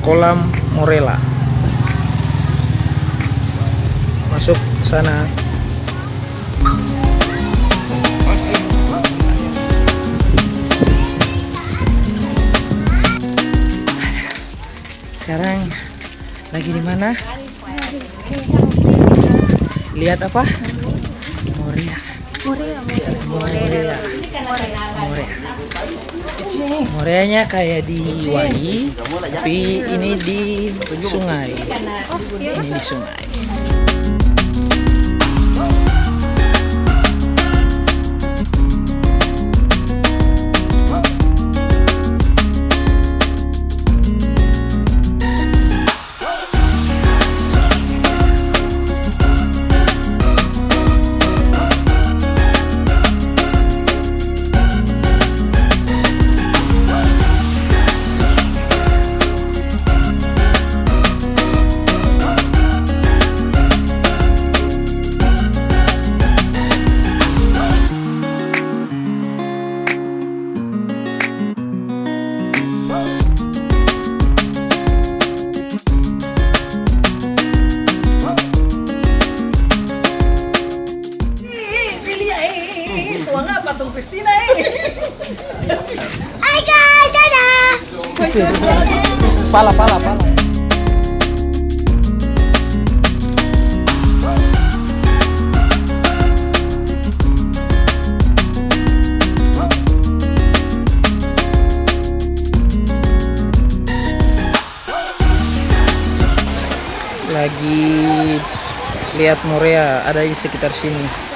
kolam Morella. Masuk sana. Sekarang lagi di mana? Lihat apa? Moria. Morianya kayak di Wai, tapi ini di sungai. Ini di sungai. Hai guys, dadah. Pala. Lagi lihat Moria, ada di sekitar sini.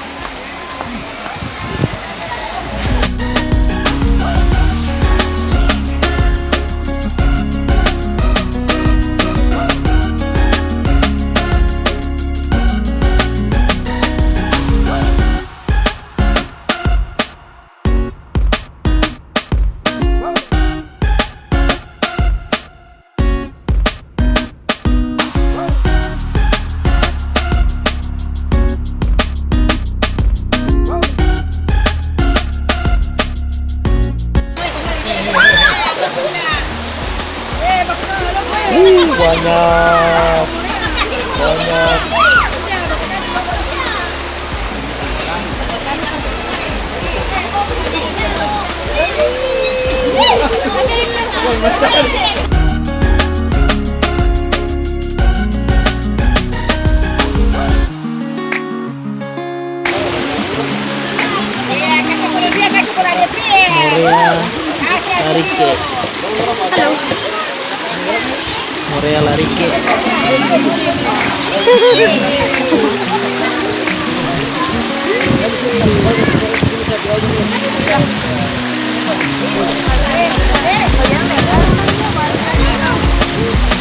Banyak. Moria Larike.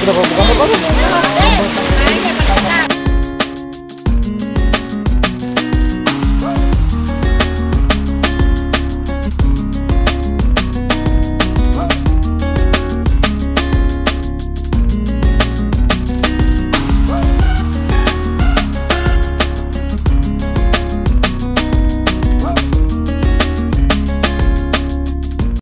Sudah buka apa?